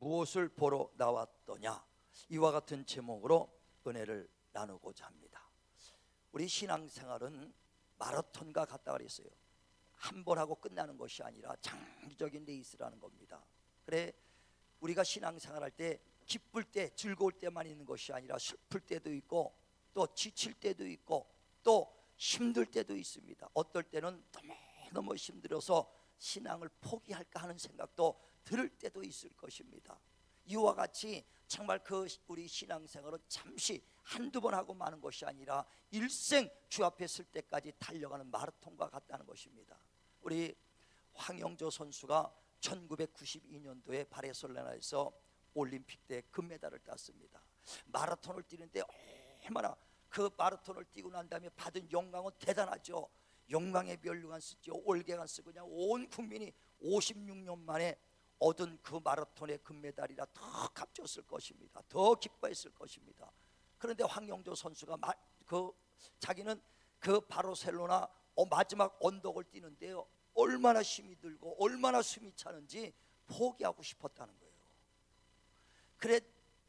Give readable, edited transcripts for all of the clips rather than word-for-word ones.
무엇을 보러 나왔더냐, 이와 같은 제목으로 은혜를 나누고자 합니다. 우리 신앙생활은 마라톤과 같다 그랬어요. 한 번 하고 끝나는 것이 아니라 장기적인 레이스라는 겁니다. 그래, 우리가 신앙생활 할 때 기쁠 때, 즐거울 때만 있는 것이 아니라 슬플 때도 있고, 또 지칠 때도 있고, 또 힘들 때도 있습니다. 어떨 때는 너무 힘들어서 신앙을 포기할까 하는 생각도 들 때도 있을 것입니다. 이와 같이 정말 우리 신앙생활은 잠시 한두 번 하고 마는 것이 아니라 일생 주 앞에 설 때까지 달려가는 마라톤과 같다는 것입니다. 우리 황영조 선수가 1992년도에 바르셀로나에서 올림픽 때 금메달을 땄습니다. 마라톤을 뛰는데 얼마나 그 마라톤을 뛰고 난 다음에 받은 영광은 대단하죠. 영광의 면류관 쓰죠. 올개관 쓰고 그냥 온 국민이 56년 만에 얻은 그 마라톤의 금메달이라 더 값졌을 것입니다. 더 기뻐했을 것입니다. 그런데 황영조 선수가 자기는 그 바르셀로나 마지막 언덕을 뛰는데요, 얼마나 힘이 들고 얼마나 숨이 차는지 포기하고 싶었다는 거예요. 그래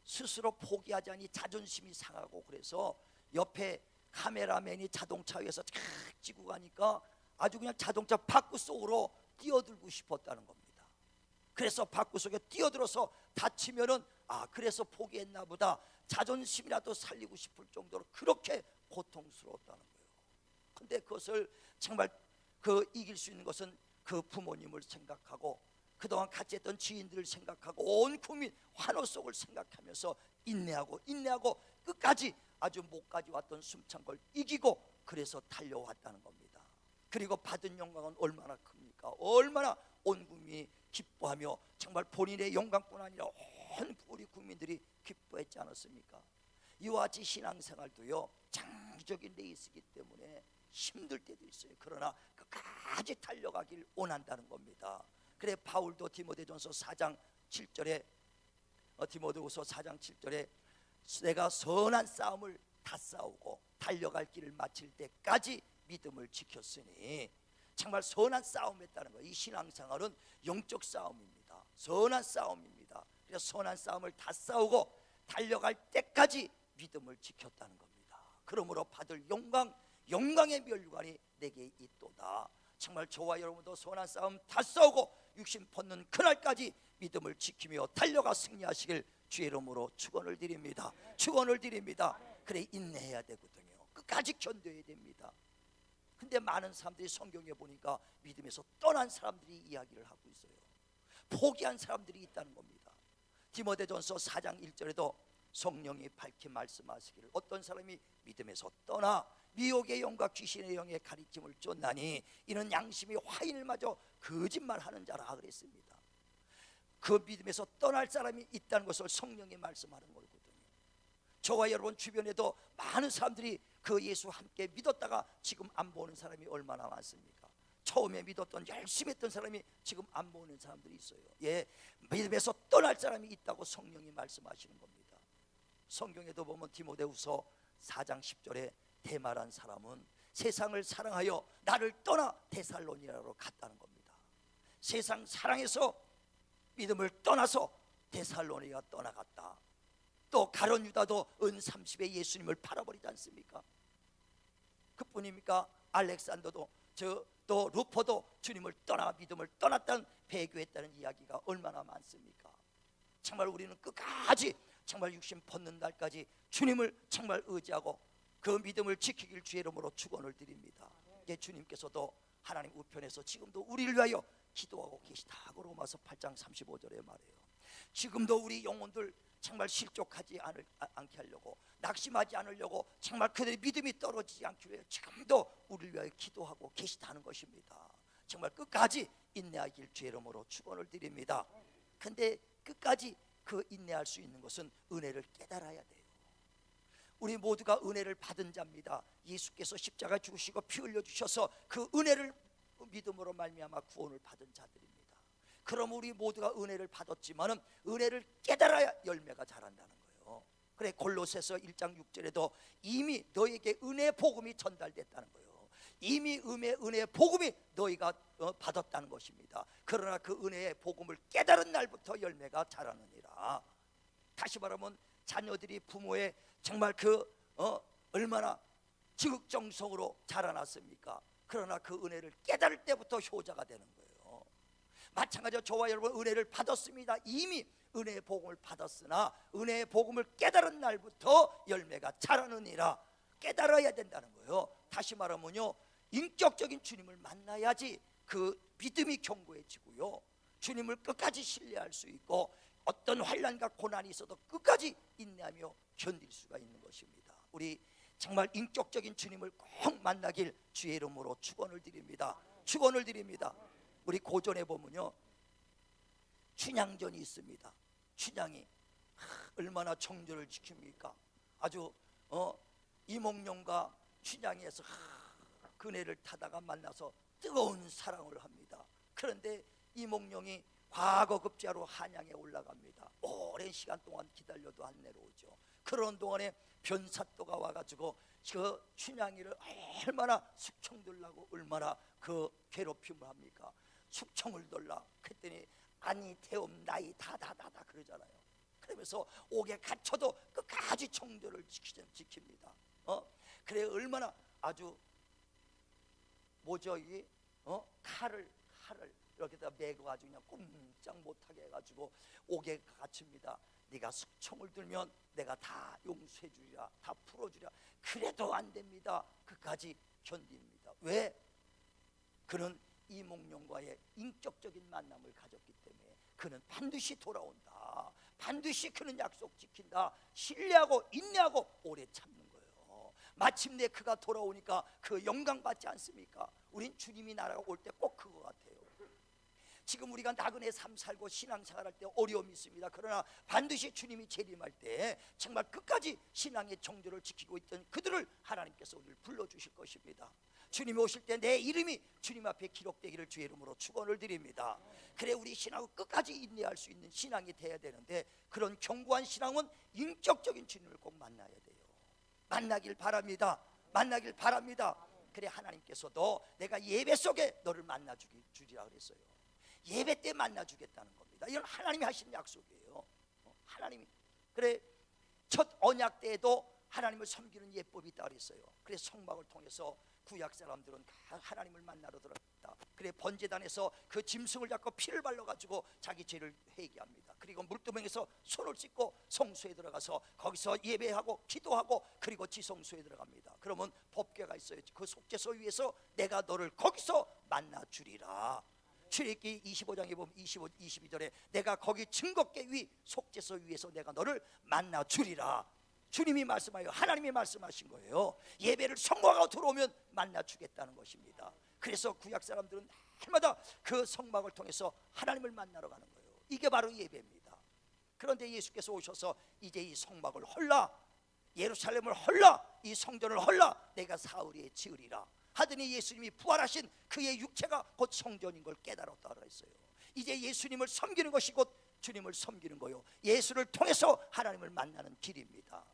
스스로 포기하자니 자존심이 상하고, 그래서 옆에 카메라맨이 자동차 위에서 쫙 찍고 가니까 아주 그냥 자동차 바퀴 속으로 뛰어들고 싶었다는 겁니다. 그래서 바퀴 속에 뛰어들어서 다치면은 그래서 포기했나 보다, 자존심이라도 살리고 싶을 정도로 그렇게 고통스러웠다는 거예요. 근데 그것을 정말 이길 수 있는 것은 그 부모님을 생각하고 그동안 같이 했던 지인들을 생각하고 온 국민 환호 속을 생각하면서 인내하고 끝까지 아주 목까지 왔던 숨찬 걸 이기고 그래서 달려왔다는 겁니다. 그리고 받은 영광은 얼마나 큽니까? 얼마나 온 국민이 기뻐하며 정말 본인의 영광뿐 아니라 온 우리 국민들이 기뻐했지 않았습니까? 이와 같이 신앙생활도요, 장기적인 레이스이기 때문에 힘들 때도 있어요. 그러나 끝까지 달려가길 원한다는 겁니다. 그래 바울도 디모데전서 4장 7절에 디모데후서 4장 7절에 내가 선한 싸움을 다 싸우고 달려갈 길을 마칠 때까지 믿음을 지켰으니, 정말 선한 싸움했다는 거예요. 이 신앙생활은 영적 싸움입니다. 선한 싸움입니다. 그래서 선한 싸움을 다 싸우고 달려갈 때까지 믿음을 지켰다는 겁니다. 그러므로 받을 영광의 면류관이 내게 있도다. 정말 저와 여러분도 선한 싸움 다 싸우고 육신 벗는 그날까지 믿음을 지키며 달려가 승리하시길 주의 이름으로 축원을 드립니다. 축원을 드립니다. 그래 인내해야 되거든요. 끝까지 견뎌야 됩니다. 근데 많은 사람들이 성경에 보니까 믿음에서 떠난 사람들이 이야기를 하고 있어요. 포기한 사람들이 있다는 겁니다. 디모데전서 4장 1절에도 성령이 밝히 말씀하시기를 어떤 사람이 믿음에서 떠나 미혹의 영과 귀신의 영의 가리킴을 쫓나니 이는 양심이 화인을 마저 거짓말하는 자라 그랬습니다. 그 믿음에서 떠날 사람이 있다는 것을 성령이 말씀하는 거거든요. 저와 여러분 주변에도 많은 사람들이 그 예수 함께 믿었다가 지금 안 보는 사람이 얼마나 많습니까? 처음에 믿었던 열심히 했던 사람이 지금 안 보는 사람들이 있어요. 믿음에서 떠날 사람이 있다고 성령이 말씀하시는 겁니다. 성경에도 보면 디모데후서 4장 10절에 데마란 사람은 세상을 사랑하여 나를 떠나 데살로니가로 갔다는 겁니다. 세상 사랑해서 믿음을 떠나서 데살로니가 떠나갔다. 또 가룟 유다도 은 30에 예수님을 팔아버리지 않습니까? 그뿐입니까? 알렉산더도 또 루포도 주님을 떠나 믿음을 떠났다는 배교했다는 이야기가 얼마나 많습니까? 정말 우리는 끝까지 정말 육신 벗는 날까지 주님을 정말 의지하고 그 믿음을 지키길 주의 이름으로 축원을 드립니다. 주님께서도 하나님 우편에서 지금도 우리를 위하여 기도하고 계시다고 로마서 8장 35절에 말해요. 지금도 우리 영혼들 정말 실족하지 않게 하려고, 낙심하지 않으려고, 정말 그들의 믿음이 떨어지지 않기 위해 지금도 우리를 위하여 기도하고 계시다는 것입니다. 정말 끝까지 인내하길 주의 이름으로 축원을 드립니다. 근데 끝까지 그 인내할 수 있는 것은 은혜를 깨달아야 돼요. 우리 모두가 은혜를 받은 자입니다. 예수께서 십자가 죽으시고 피 흘려 주셔서 그 은혜를 믿음으로 말미암아 구원을 받은 자들입니다. 그럼 우리 모두가 은혜를 받았지만은 은혜를 깨달아야 열매가 자란다는 거예요. 그래 골로새서 1장 6절에도 이미 너에게 은혜의 복음이 전달됐다는 거예요. 이미 은혜의 복음이 너희가 받았다는 것입니다. 그러나 그 은혜의 복음을 깨달은 날부터 열매가 자라느니라. 다시 말하면 자녀들이 부모의 정말 얼마나 지극정성으로 자라났습니까? 그러나 그 은혜를 깨달을 때부터 효자가 되는 거예요. 마찬가지로 저와 여러분 은혜를 받았습니다. 이미 은혜의 복음을 받았으나 은혜의 복음을 깨달은 날부터 열매가 자라느니라. 깨달아야 된다는 거예요. 다시 말하면요, 인격적인 주님을 만나야지 그 믿음이 견고해지고요, 주님을 끝까지 신뢰할 수 있고 어떤 환난과 고난이 있어도 끝까지 인내하며 견딜 수가 있는 것입니다. 우리 정말 인격적인 주님을 꼭 만나길 주의 이름으로 축원을 드립니다. 축원을 드립니다. 우리 고전에 보면요, 춘향전이 있습니다. 춘향이 얼마나 정절을 지킵니까? 아주 이몽룡과 춘향이에서 그네를 타다가 만나서 뜨거운 사랑을 합니다. 그런데 이몽룡이 과거급제로 한양에 올라갑니다. 오랜 시간 동안 기다려도 안 내려오죠. 그런 동안에 변사또가 와가지고 그 춘향이를 얼마나 숙청 들라고 얼마나 괴롭힘을 합니까? 숙청을 돌라 그랬더니 아니 태엄 나이 다다다다 그러잖아요. 그러면서 옥에 갇혀도 끝까지 청도를 지킵니다. 그래 얼마나 아주 뭐죠 이 칼을 이렇게다 매고 아주 그냥 꼼짝 못하게 해가지고 옥에 갇힙니다. 네가 숙청을 들면 내가 다 용서해 주리라, 다 풀어주리라. 그래도 안 됩니다. 끝까지 견딥니다. 왜? 그는 이몽룡과의 인격적인 만남을 가졌기 때문에 그는 반드시 돌아온다, 반드시 그는 약속 지킨다, 신뢰하고 인내하고 오래 참는 거예요. 마침내 그가 돌아오니까 그 영광 받지 않습니까? 우린 주님이 날아가 올 때 꼭 그거 같아요. 지금 우리가 나그네 삶 살고 신앙생활할 때 어려움이 있습니다. 그러나 반드시 주님이 재림할 때 정말 끝까지 신앙의 정도를 지키고 있던 그들을 하나님께서 우리를 불러주실 것입니다. 주님이 오실 때 내 이름이 주님 앞에 기록되기를 주의 이름으로 축원을 드립니다. 그래 우리 신앙을 끝까지 인내할 수 있는 신앙이 돼야 되는데, 그런 견고한 신앙은 인격적인 주님을 꼭 만나야 돼요. 만나길 바랍니다. 만나길 바랍니다. 그래 하나님께서도 내가 예배 속에 너를 만나주리라 그랬어요. 예배 때 만나주겠다는 겁니다. 이건 하나님이 하신 약속이에요. 하나님이. 그래 첫 언약 때에도 하나님을 섬기는 예법이 있다 그랬어요. 그래서 성막을 통해서 구약 사람들은 하나님을 만나러 들어갔다. 그래 번제단에서 그 짐승을 잡고 피를 발라가지고 자기 죄를 회개합니다. 그리고 물두멍에서 손을 씻고 성소에 들어가서 거기서 예배하고 기도하고 그리고 지성소에 들어갑니다. 그러면 법궤가 있어요. 그 속죄소 위에서 내가 너를 거기서 만나 주리라. 출애굽기 25장에 보면 22절에 내가 거기 증거궤 위 속죄소 위에서 내가 너를 만나 주리라. 주님이 말씀하여 하나님이 말씀하신 거예요. 예배를 성공하고 들어오면 만나 주겠다는 것입니다. 그래서 구약 사람들은 날마다 그 성막을 통해서 하나님을 만나러 가는 거예요. 이게 바로 예배입니다. 그런데 예수께서 오셔서 이제 이 성막을 헐라, 예루살렘을 헐라, 이 성전을 헐라 내가 사흘에 지으리라 하더니 예수님이 부활하신 그의 육체가 곧 성전인 걸 깨달았다고 했어요. 이제 예수님을 섬기는 것이 곧 주님을 섬기는 거요, 예수를 통해서 하나님을 만나는 길입니다.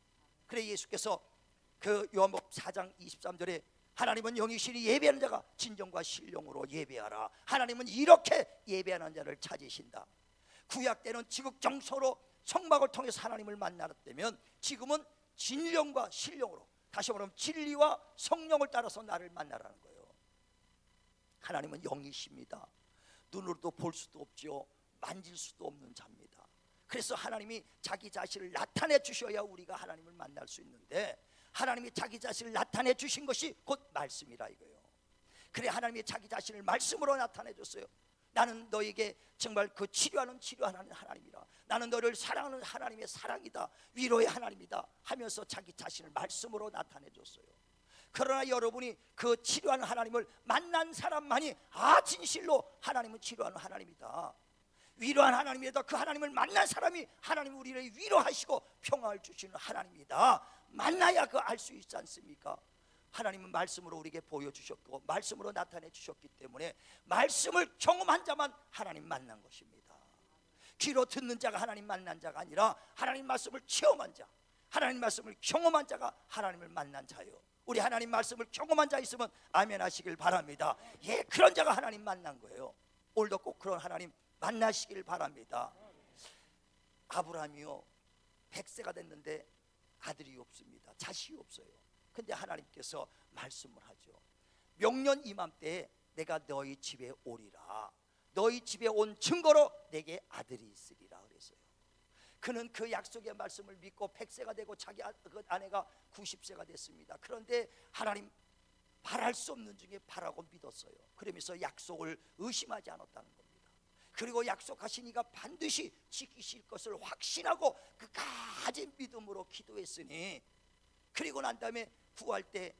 그래 예수께서 그 요한복음 4장 23절에 하나님은 영이시니 예배하는 자가 진정과 신령으로 예배하라. 하나님은 이렇게 예배하는 자를 찾으신다. 구약 때는 지극정서로 성막을 통해서 하나님을 만나렸다면 지금은 진령과 신령으로, 다시 말하면 진리와 성령을 따라서 나를 만나라는 거예요. 하나님은 영이십니다. 눈으로도 볼 수도 없죠. 만질 수도 없는 자입니다. 그래서 하나님이 자기 자신을 나타내 주셔야 우리가 하나님을 만날 수 있는데, 하나님이 자기 자신을 나타내 주신 것이 곧 말씀이라 이거예요. 그래 하나님이 자기 자신을 말씀으로 나타내 줬어요. 나는 너에게 정말 그 치료하는 하나님이라, 나는 너를 사랑하는 하나님의 사랑이다, 위로의 하나님이다 하면서 자기 자신을 말씀으로 나타내 줬어요. 그러나 여러분이 그 치료하는 하나님을 만난 사람만이 진실로 하나님은 치료하는 하나님이다, 위로하는 하나님이다, 그 하나님을 만난 사람이 하나님 우리를 위로하시고 평화를 주시는 하나님이다 만나야 그 알 수 있지 않습니까? 하나님은 말씀으로 우리에게 보여주셨고 말씀으로 나타내 주셨기 때문에 말씀을 경험한 자만 하나님 만난 것입니다. 귀로 듣는 자가 하나님 만난 자가 아니라 하나님 말씀을 체험한 자, 하나님 말씀을 경험한 자가 하나님을 만난 자요. 우리 하나님 말씀을 경험한 자 있으면 아멘 하시길 바랍니다. 예, 그런 자가 하나님 만난 거예요. 오늘도 꼭 그런 하나님 만나시길 바랍니다. 아브라함이요 100세가 됐는데 아들이 없습니다. 자식이 없어요. 근데 하나님께서 말씀을 하죠. 명년 이맘때에 내가 너희 집에 오리라. 너희 집에 온 증거로 내게 아들이 있으리라 그랬어요. 그는 그 약속의 말씀을 믿고 100세가 되고 자기 아내가 90세가 됐습니다. 그런데 하나님 바랄 수 없는 중에 바라고 믿었어요. 그러면서 약속을 의심하지 않았다는 겁니다. 그리고 약속하신 이가 반드시 지키실 것을 확신하고 그까지 믿음으로 기도했으니, 그리고 난 다음에 구할 때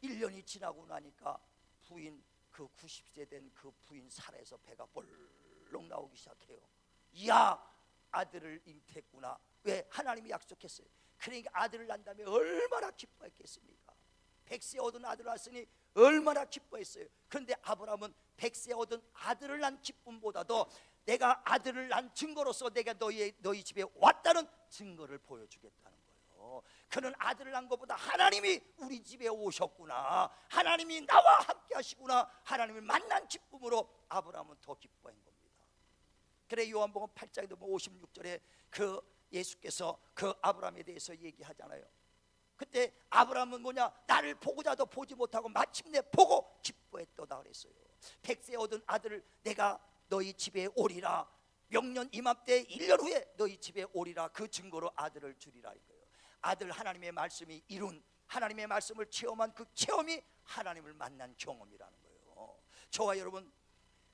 1년이 지나고 나니까 부인, 그 90세 된 그 부인 살에서 배가 볼록 나오기 시작해요. 이야, 아들을 잉태했구나. 왜? 하나님이 약속했어요. 그러니까 아들을 낳은 다음에 얼마나 기뻐했겠습니까? 100세 얻은 아들을 낳았으니 얼마나 기뻐했어요. 그런데 아브라함은 100세 얻은 아들을 낳은 기쁨보다도 내가 아들을 낳은 증거로서 내가 너희 집에 왔다는 증거를 보여주겠다는 거예요. 그는 아들을 낳은 것보다 하나님이 우리 집에 오셨구나, 하나님이 나와 함께 하시구나, 하나님을 만난 기쁨으로 아브라함은 더 기뻐한 겁니다. 그래 요한복음 8장에 보면 56절에 그 예수께서 그 아브라함에 대해서 얘기하잖아요. 그때 아브라함은 뭐냐, 나를 보고자도 보지 못하고 마침내 보고 기뻐했도다 그랬어요. 100세 얻은 아들을 내가 너희 집에 오리라, 명년 이맘때 1년 후에 너희 집에 오리라, 그 증거로 아들을 주리라 이거예요. 아들, 하나님의 말씀이 이룬, 하나님의 말씀을 체험한 그 체험이 하나님을 만난 경험이라는 거예요. 저와 여러분,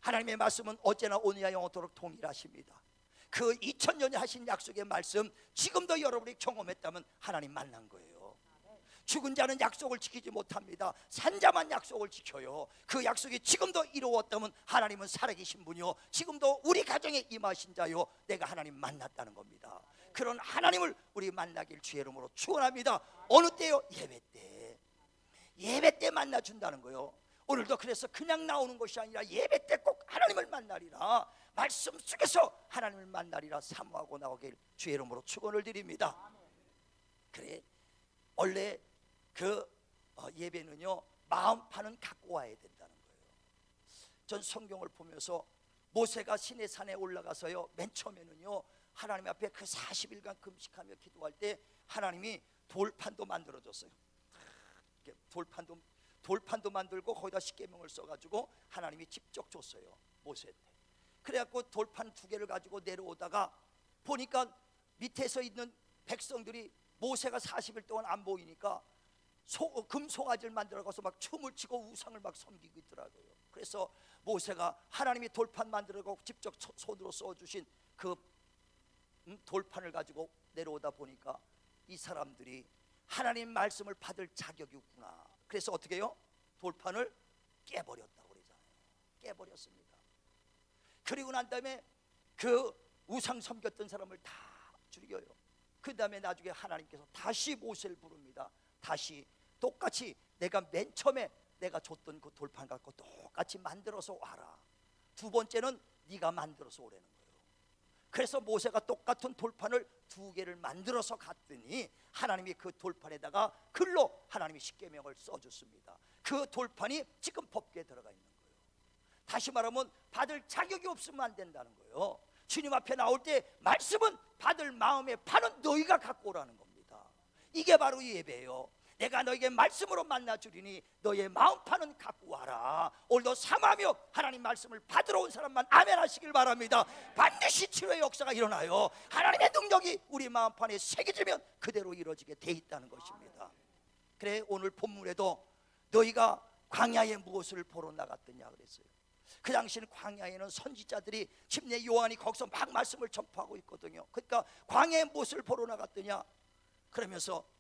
하나님의 말씀은 어제나 오늘이나 영원토록 동일하십니다. 그 2000년에 하신 약속의 말씀 지금도 여러분이 경험했다면 하나님 만난 거예요. 죽은 자는 약속을 지키지 못합니다. 산 자만 약속을 지켜요. 그 약속이 지금도 이루어졌다면 하나님은 살아계신 분이요, 지금도 우리 가정에 임하신 자요, 내가 하나님 만났다는 겁니다. 그런 하나님을 우리 만나길 주의 이름으로 축원합니다. 어느 때요? 예배 때. 예배 때 만나준다는 거예요. 오늘도 그래서 그냥 나오는 것이 아니라 예배 때 꼭 하나님을 만나리라, 말씀 속에서 하나님을 만나리라 사모하고 나오길 주의 이름으로 축원을 드립니다. 그래, 원래 그 예배는요 마음판은 갖고 와야 된다는 거예요. 전 성경을 보면서 모세가 시내산에 올라가서요, 맨 처음에는요 하나님 앞에 그 40일간 금식하며 기도할 때 하나님이 돌판도 만들어줬어요. 돌판도 만들고 거기다 십계명을 써가지고 하나님이 직접 줬어요, 모세한테. 그래갖고 돌판 2개를 가지고 내려오다가 보니까 밑에서 있는 백성들이 모세가 40일 동안 안 보이니까 금송아지를 만들어가서 막 춤을 추고 우상을 막 섬기고 있더라고요. 그래서 모세가 하나님이 돌판 만들어가고 직접 손으로 써주신 그 돌판을 가지고 내려오다 보니까 이 사람들이 하나님 말씀을 받을 자격이 없구나. 그래서 어떻게 해요? 돌판을 깨버렸다고 그러잖아요. 깨버렸습니다. 그리고 난 다음에 그 우상 섬겼던 사람을 다 죽여요. 그 다음에 나중에 하나님께서 다시 모세를 부릅니다. 다시 똑같이 내가 맨 처음에 내가 줬던 그 돌판 갖고 똑같이 만들어서 와라. 2번째는 네가 만들어서 오라는 거예요. 그래서 모세가 똑같은 돌판을 2개를 만들어서 갔더니 하나님이 그 돌판에다가 글로 하나님이 십계명을 써줬습니다. 그 돌판이 지금 법궤에 들어가 있는 거예요. 다시 말하면 받을 자격이 없으면 안 된다는 거예요. 주님 앞에 나올 때 말씀은 받을 마음의 판은 너희가 갖고 오라는 겁니다. 이게 바로 예배예요. 내가 너에게 말씀으로 만나주리니 너의 마음판은 갖고 와라. 오늘도 삼하며 하나님 말씀을 받으러 온 사람만 아멘 하시길 바랍니다. 반드시 치료의 역사가 일어나요. 하나님의 능력이 우리 마음판에 새겨지면 그대로 이루어지게 돼 있다는 것입니다. 그래, 오늘 본문에도 너희가 광야에 무엇을 보러 나갔더냐 그랬어요. 그 당시는 광야에는 선지자들이 침례 요한이 거기서 막 말씀을 전파하고 있거든요. 그러니까 광야에 무엇을 보러 나갔더냐 그러면서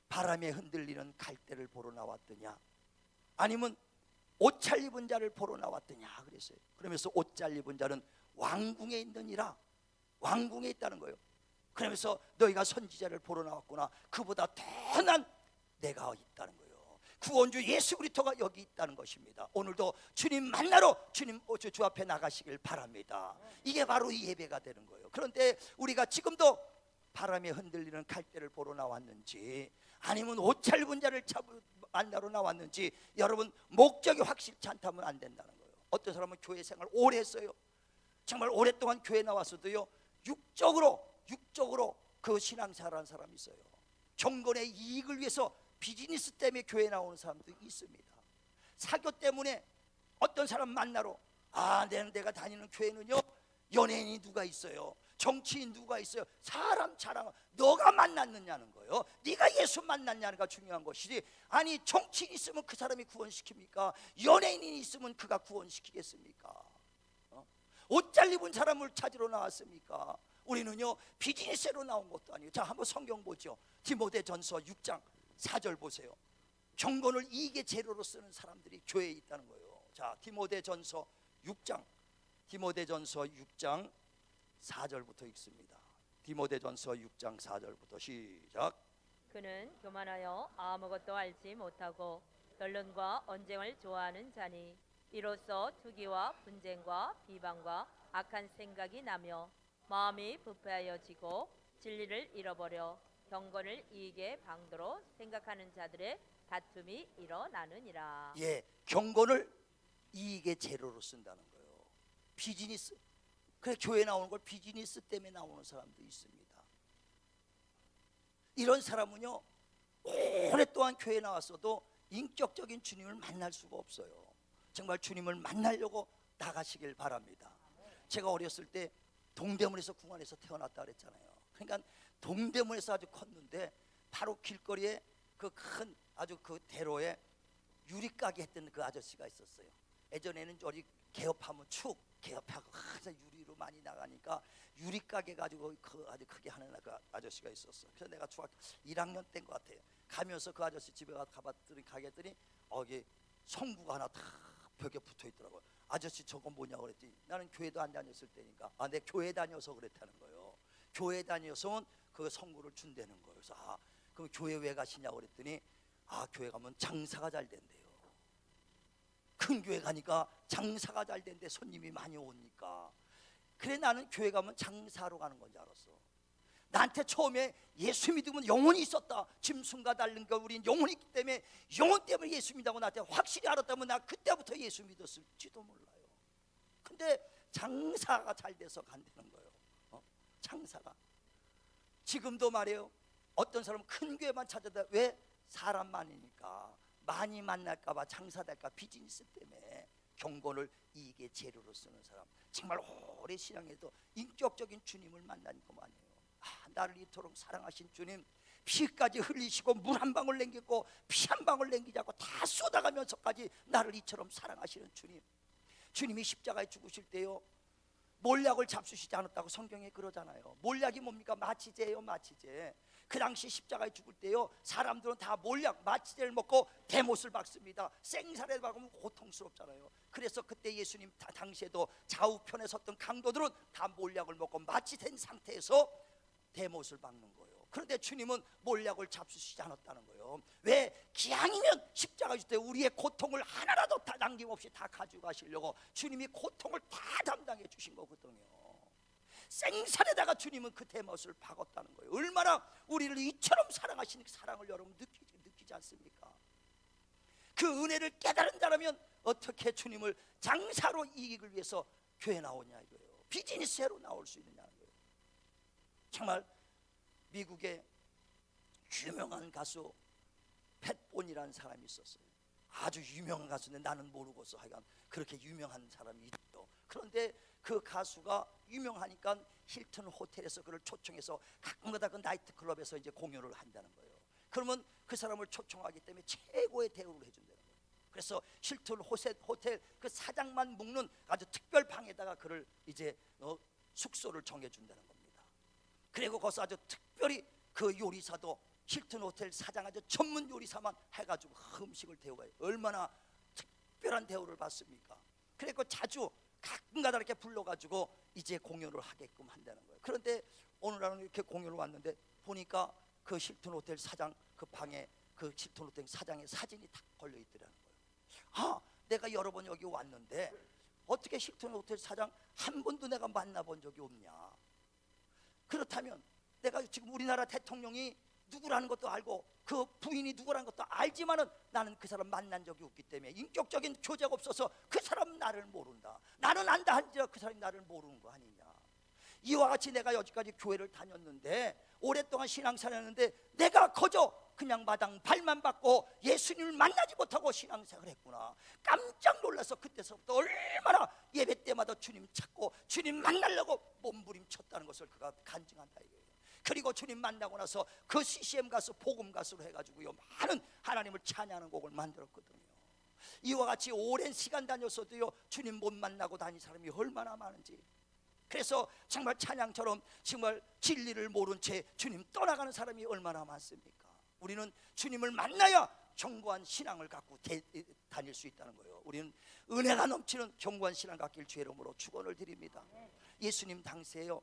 바람에 흔들리는 갈대를 보러 나왔더냐, 아니면 옷 잘 입은 자를 보러 나왔더냐 그랬어요. 그러면서 옷 잘 입은 자는 왕궁에 있느니라, 왕궁에 있다는 거예요. 그러면서 너희가 선지자를 보러 나왔구나. 그보다 더 난 내가 있다는 거예요. 구원주 예수 그리스도가 여기 있다는 것입니다. 오늘도 주님 만나러 주님 주 앞에 나가시길 바랍니다. 이게 바로 이 예배가 되는 거예요. 그런데 우리가 지금도 바람에 흔들리는 갈대를 보러 나왔는지, 아니면 옷 짧은 자를 만나러 나왔는지, 여러분 목적이 확실치 않다면 안 된다는 거예요. 어떤 사람은 교회 생활 오래 했어요. 정말 오랫동안 교회 나왔어도요, 육적으로 그 신앙생활하는 사람이 있어요. 경건의 이익을 위해서 비즈니스 때문에 교회 나오는 사람도 있습니다. 사교 때문에 어떤 사람 만나러, 내가 다니는 교회는요, 연예인이 누가 있어요, 정치인 누가 있어요, 사람 자랑, 너가 만났느냐는 거예요. 네가 예수 만났냐가 중요한 것이지, 아니 정치인 있으면 그 사람이 구원시킵니까? 연예인이 있으면 그가 구원시키겠습니까? 옷 잘 입은 사람을 찾으러 나왔습니까? 우리는요, 비즈니스로 나온 것도 아니에요. 자, 한번 성경 보죠. 디모데전서 6장 4절 보세요. 경건을 이익의 재료로 쓰는 사람들이 교회에 있다는 거예요. 자, 디모데전서 6장 4절부터 읽습니다. 디모데전서 6장 4절부터 시작. 그는 교만하여 아무것도 알지 못하고 변론과 언쟁을 좋아하는 자니 이로써 투기와 분쟁과 비방과 악한 생각이 나며 마음이 부패하여지고 진리를 잃어버려 경건을 이익의 방도로 생각하는 자들의 다툼이 일어나느니라. 예, 경건을 이익의 재료로 쓴다는 거예요. 비즈니스. 그래, 교회 나오는 걸 비즈니스 때문에 나오는 사람도 있습니다. 이런 사람은요, 오랫동안 교회 나왔어도 인격적인 주님을 만날 수가 없어요. 정말 주님을 만나려고 나가시길 바랍니다. 제가 어렸을 때 동대문에서 궁안에서 태어났다 그랬잖아요. 그러니까 동대문에서 아주 컸는데, 바로 길거리에 그 큰 아주 그 대로에 유리가게 했던 그 아저씨가 있었어요. 예전에는 저리 개업하면 축 개업하고 항상 유리로 많이 나가니까 유리가게 가지고 그 아주 크게 하는 그 아저씨가 있었어. 그래서 내가 중학교 1학년 때인 것 같아요. 가면서 그 아저씨 집에 가봤더니 여기 성구가 하나 다 벽에 붙어 있더라고요. 아저씨 저거 뭐냐고 그랬더니, 나는 교회도 안 다녔을 때니까, 내 교회 다녀서 그랬다는 거예요. 교회 다녀서는 그 성구를 준다는 거예요. 그래서 그럼 교회 왜 가시냐고 그랬더니, 교회 가면 장사가 잘 된대요. 큰 교회 가니까 장사가 잘 된대, 손님이 많이 오니까. 그래, 나는 교회 가면 장사로 가는 건 줄 알았어. 나한테 처음에 예수 믿으면 영혼이 있었다, 짐승과 다른 거 우린 영혼이 있기 때문에, 영혼 때문에 예수 믿다고 나한테 확실히 알았다면 나 그때부터 예수 믿었을지도 몰라요. 근데 장사가 잘 돼서 간다는 거예요. 장사가. 지금도 말이에요, 어떤 사람은 큰 교회만 찾아다. 왜? 사람 많으니까, 많이 만날까 봐, 장사될까, 비즈니스 때문에. 경건을 이익의 재료로 쓰는 사람, 정말 오래 신앙에도 인격적인 주님을 만나니까만이에요. 나를 이토록 사랑하신 주님, 피까지 흘리시고 물 한 방울 남기고 피 한 방울 남기지 않고 다 쏟아가면서까지 나를 이처럼 사랑하시는 주님, 주님이 십자가에 죽으실 때요, 몰약을 잡수시지 않았다고 성경에 그러잖아요. 몰약이 뭡니까? 마취제예요, 마취제. 그 당시 십자가에 죽을 때요, 사람들은 다 몰약, 마취제를 먹고 대못을 박습니다. 생사를 박으면 고통스럽잖아요. 그래서 그때 예수님 당시에도 좌우편에 섰던 강도들은 다 몰약을 먹고 마취된 상태에서 대못을 박는 거예요. 그런데 주님은 몰약을 잡수시지 않았다는 거예요. 왜? 기왕이면 십자가 줄 때 우리의 고통을 하나라도 다 남김없이 다 가지고 가시려고 주님이 고통을 다 담당해 주신 거거든요. 생살에다가 주님은 그 대못을 박았다는 거예요. 얼마나 우리를 이처럼 사랑하시는 사랑을 여러분 느끼지 않습니까? 그 은혜를 깨달은다면 어떻게 주님을 장사로 이익을 위해서 교회 나오냐 이거예요. 비즈니스로 나올 수 있느냐는 거예요. 정말 미국에 유명한 가수 팻본이라는 사람이 있었어요. 아주 유명한 가수인데 나는 모르고서 하여간 그렇게 유명한 사람이 있죠. 그런데 그 가수가 유명하니까 힐튼 호텔에서 그를 초청해서 가끔가다 그 나이트클럽에서 이제 공연을 한다는 거예요. 그러면 그 사람을 초청하기 때문에 최고의 대우를 해준다는 거예요. 그래서 힐튼 호텔 그 사장만 묵는 아주 특별 방에다가 그를 이제 숙소를 정해준다는 겁니다. 그리고 거기서 아주 특별히 그 요리사도 힐튼 호텔 사장 아주 전문 요리사만 해가지고 음식을 대우해요. 얼마나 특별한 대우를 받습니까? 그리고 자주 가끔가다 이렇게 불러가지고 이제 공연을 하게끔 한다는 거예요. 그런데 어느 날은 이렇게 공연을 왔는데 보니까 그 힐튼 호텔 사장 그 방에 그 힐튼 호텔 사장의 사진이 딱 걸려 있더라는 거예요. 내가 여러 번 여기 왔는데 어떻게 힐튼 호텔 사장 한 번도 내가 만나본 적이 없냐? 그렇다면 내가 지금 우리나라 대통령이 누구라는 것도 알고 그 부인이 누구라는 것도 알지만은 나는 그 사람 만난 적이 없기 때문에 인격적인 교제가 없어서 그 사람 나를 모른다. 나는 안다 한지라 그 사람이 나를 모르는 거 아니냐. 이와 같이 내가 여기까지 교회를 다녔는데 오랫동안 신앙생활했는데 내가 거저 그냥 마당 발만 받고 예수님을 만나지 못하고 신앙생활을 했구나. 깜짝 놀라서 그때서부터 얼마나 예배 때마다 주님 찾고 주님 만나려고 몸부림쳤다는 것을 그가 간증한다 이거예요. 그리고 주님 만나고 나서 그 CCM 가수 복음 가수로 해가지고요 많은 하나님을 찬양하는 곡을 만들었거든요. 이와 같이 오랜 시간 다녔어도요 주님 못 만나고 다닌 사람이 얼마나 많은지. 그래서 정말 찬양처럼 정말 진리를 모른 채 주님 떠나가는 사람이 얼마나 많습니까? 우리는 주님을 만나야 견고한 신앙을 갖고 다닐 수 있다는 거예요. 우리는 은혜가 넘치는 견고한 신앙 갖길 주의 이름으로 축원을 드립니다. 예수님 당시에요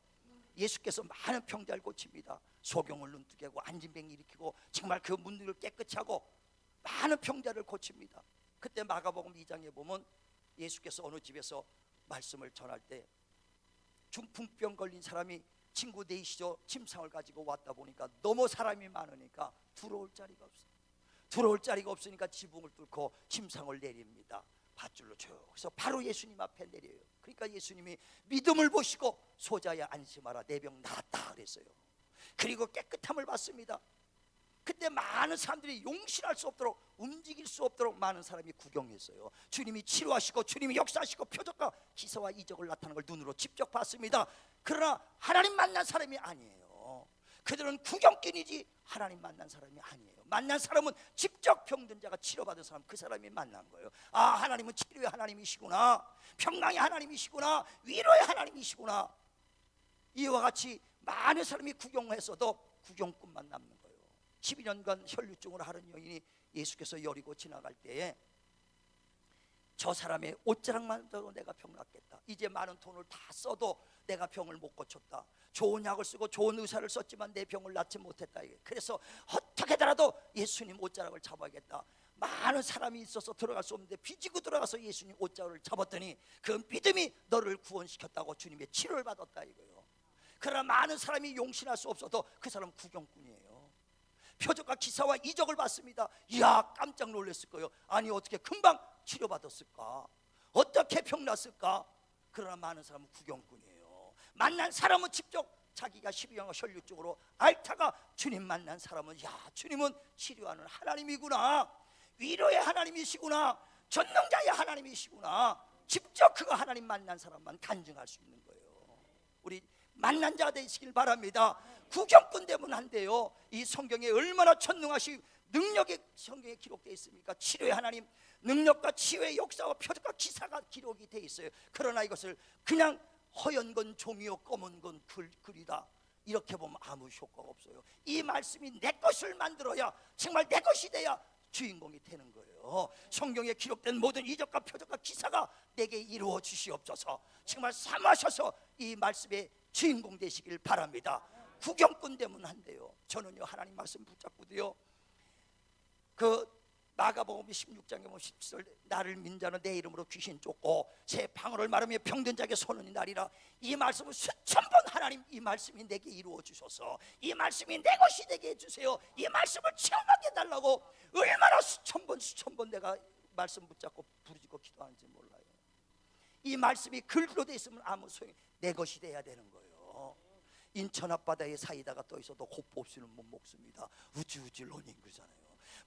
예수께서 많은 병자를 고칩니다. 소경을 눈뜨게 하고 안진병 일으키고 정말 그 문들을 깨끗이 하고 많은 병자를 고칩니다. 그때 마가복음 2장에 보면 예수께서 어느 집에서 말씀을 전할 때 중풍병 걸린 사람이 친구 넷이서 침상을 가지고 왔다 보니까 너무 사람이 많으니까 들어올 자리가 없어요. 들어올 자리가 없으니까 지붕을 뚫고 침상을 내립니다. 밧줄로 쭉 해서 바로 예수님 앞에 내려요. 그러니까 예수님이 믿음을 보시고 소자야 안심하라 내 병 나았다 그랬어요. 그리고 깨끗함을 받습니다. 그때 많은 사람들이 용신할 수 없도록 움직일 수 없도록 많은 사람이 구경했어요. 주님이 치료하시고 주님이 역사하시고 표적과 기사와 이적을 나타나는 걸 눈으로 직접 봤습니다. 그러나 하나님 만난 사람이 아니에요. 그들은 구경꾼이지 하나님 만난 사람이 아니에요. 만난 사람은 직접 병든 자가 치료받은 사람, 그 사람이 만난 거예요. 아, 하나님은 치료의 하나님이시구나, 평강의 하나님이시구나, 위로의 하나님이시구나. 이와 같이 많은 사람이 구경했어도 구경꾼만 남는 거예요. 12년간 혈류증으로 앓은 여인이 예수께서 여리고 지나갈 때에 저 사람의 옷자락만 들어도 내가 병 낫겠다. 이제 많은 돈을 다 써도 내가 병을 못 고쳤다. 좋은 약을 쓰고 좋은 의사를 썼지만 내 병을 낫지 못했다. 그래서 어떻게더라도 예수님 옷자락을 잡아야겠다. 많은 사람이 있어서 들어갈 수 없는데 비지고 들어가서 예수님 옷자락을 잡았더니 그 믿음이 너를 구원시켰다고 주님의 치료를 받았다 이거예요. 그러나 많은 사람이 용신할 수 없어도 그 사람 구경꾼이에요. 표적과 기사와 이적을 받습니다. 이야, 깜짝 놀랐을 거예요. 아니 어떻게 금방 치료받았을까? 어떻게 병 났을까? 그러나 많은 사람은 구경꾼이에요. 만난 사람은 직접 자기가 12년간 혈류증으로 앓다가 주님 만난 사람은 야, 주님은 치료하는 하나님이구나, 위로의 하나님이시구나, 전능자의 하나님이시구나. 직접 그가 하나님 만난 사람만 간증할 수 있는 거예요. 우리 만난 자가 되시길 바랍니다. 구경꾼 되면 안 돼요. 이 성경에 얼마나 전능하시 능력이 성경에 기록되어 있습니까? 치료의 하나님, 능력과 치유의 역사와 표적과 기사가 기록이 되어 있어요. 그러나 이것을 그냥 허연 건 종이요 검은 건 글이다 이렇게 보면 아무 효과가 없어요. 이 말씀이 내 것을 만들어야, 정말 내 것이 돼야 주인공이 되는 거예요. 성경에 기록된 모든 이적과 표적과 기사가 내게 이루어 주시옵소서. 정말 삼하셔서 이 말씀의 주인공 되시길 바랍니다. 구경꾼 되면 안 돼요. 저는요 하나님 말씀 붙잡고도요 그 마가복음 16장에 보면 10절 나를 믿는 자는 내 이름으로 귀신 쫓고 새 방언을 말하며 병든 자에게 손을 나리라. 이 말씀을 수천 번 하나님 이 말씀이 내게 이루어 주셔서 이 말씀이 내 것이 되게 해주세요. 이 말씀을 체험하게 해달라고 얼마나 수천 번 내가 말씀 붙잡고 부르짖고 기도하는지 몰라요. 이 말씀이 글로 돼 있으면 아무 소용이, 내 것이 돼야 되는 거예요. 인천 앞바다에 사이다가 떠 있어도 호프 없이는 못 먹습니다. 우지우지 러닝 그러잖아요.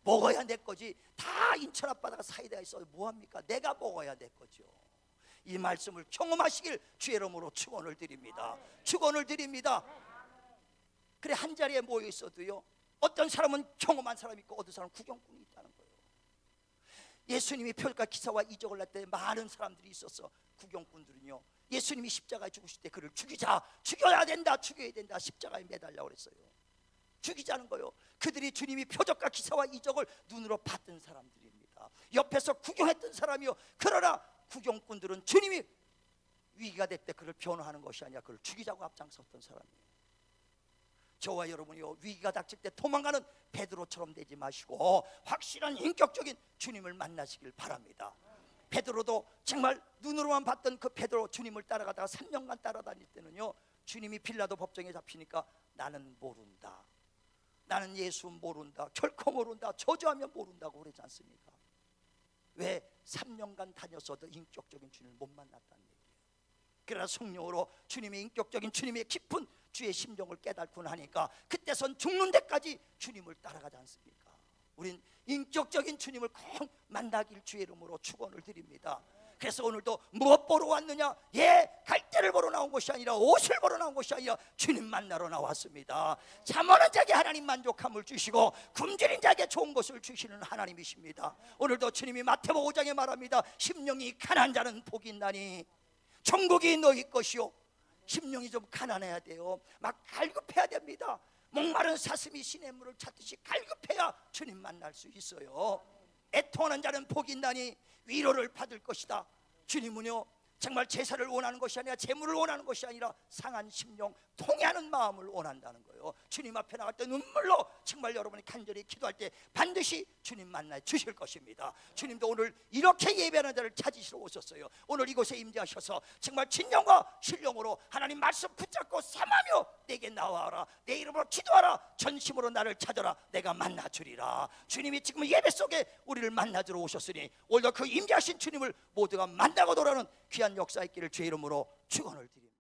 먹어야 내 거지. 다 인천 앞바다가 사이다가 있어도 뭐합니까? 내가 먹어야 내 거죠. 이 말씀을 경험하시길 주의 이름으로 축원을 드립니다. 축원을 드립니다. 그래 한 자리에 모여 있어도요 어떤 사람은 경험한 사람이 있고 어떤 사람은 구경꾼이 있다는 거예요. 예수님이 표적과 기사와 이적을 할 때 많은 사람들이 있어서 구경꾼들은요 예수님이 십자가에 죽으실 때 그를 죽이자, 죽여야 된다, 죽여야 된다, 십자가에 매달려고 그랬어요. 죽이자는 거예요. 그들이 주님이 표적과 기사와 이적을 눈으로 봤던 사람들입니다. 옆에서 구경했던 사람이요. 그러나 구경꾼들은 주님이 위기가 될 때 그를 변호하는 것이 아니라 그를 죽이자고 앞장섰던 사람이에요. 저와 여러분이요 위기가 닥칠 때 도망가는 베드로처럼 되지 마시고 확실한 인격적인 주님을 만나시길 바랍니다. 베드로도 정말 눈으로만 봤던 그 베드로 주님을 따라가다가 3년간 따라다닐 때는요 주님이 빌라도 법정에 잡히니까 나는 모른다, 나는 예수 모른다, 결코 모른다, 저주하면 모른다고 그러지 않습니까? 왜 3년간 다녔어도 인격적인 주님을 못 만났다는 얘기예요. 그러나 성령으로 주님의 인격적인 주님의 깊은 주의 심정을 깨닫고 나니까 그때선 죽는 데까지 주님을 따라가지 않습니까? 우린 인격적인 주님을 꼭 만나길 주의 이름으로 축원을 드립니다. 그래서 오늘도 무엇 보러 왔느냐? 갈대를 보러 나온 것이 아니라, 옷을 보러 나온 것이 아니라 주님 만나러 나왔습니다. 잠오는 자에게 하나님 만족함을 주시고 굶주린 자에게 좋은 것을 주시는 하나님이십니다. 오늘도 주님이 마태복음 5장에 말합니다. 심령이 가난한 자는 복이 있나니 천국이 너희 것이요. 심령이 좀 가난해야 돼요. 막 갈급해야 됩니다. 목마른 사슴이 시냇물을 찾듯이 갈급해야 주님 만날 수 있어요. 애통하는 자는 복이 있나니 위로를 받을 것이다. 주님은요, 정말 제사를 원하는 것이 아니라 재물을 원하는 것이 아니라 상한 심령, 통해하는 마음을 원한다는 거예요. 주님 앞에 나갈 때 눈물로 정말 여러분이 간절히 기도할 때 반드시 주님 만나 주실 것입니다. 주님도 오늘 이렇게 예배하는 자를 찾으시러 오셨어요. 오늘 이곳에 임재하셔서 정말 진정과 신령으로 하나님 말씀 붙잡고 삼하며 내게 나와라, 내 이름으로 기도하라, 전심으로 나를 찾아라, 내가 만나주리라. 주님이 지금 예배 속에 우리를 만나주러 오셨으니 오늘도 그 임재하신 주님을 모두가 만나고 돌아오는 귀한 역사 있기를 주의 이름으로 축원을 드립니다.